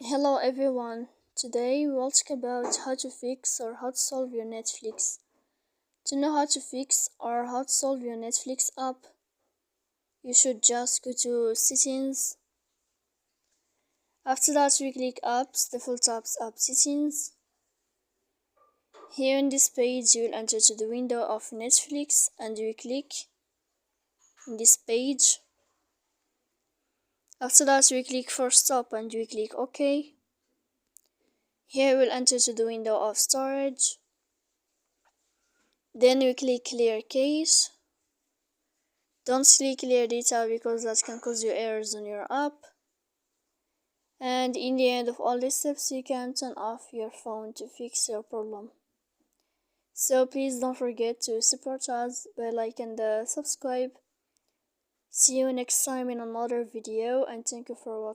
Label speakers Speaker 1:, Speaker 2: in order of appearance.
Speaker 1: Hello everyone. Today we will talk about how to fix or how to solve your Netflix. To know how to fix or how to solve your Netflix app, you should just go to settings. After that we click apps, default apps, app settings. Here in this page you will enter to the window of Netflix and you click in this page. After that we click for stop and we click OK. Here we'll enter to the window of storage. Then we click clear cache. Don't click clear data because that can cause you errors on your app. And in the end of all these steps, you can turn off your phone to fix your problem. So please don't forget to support us by liking and subscribe. See you next time in another video and thank you for watching.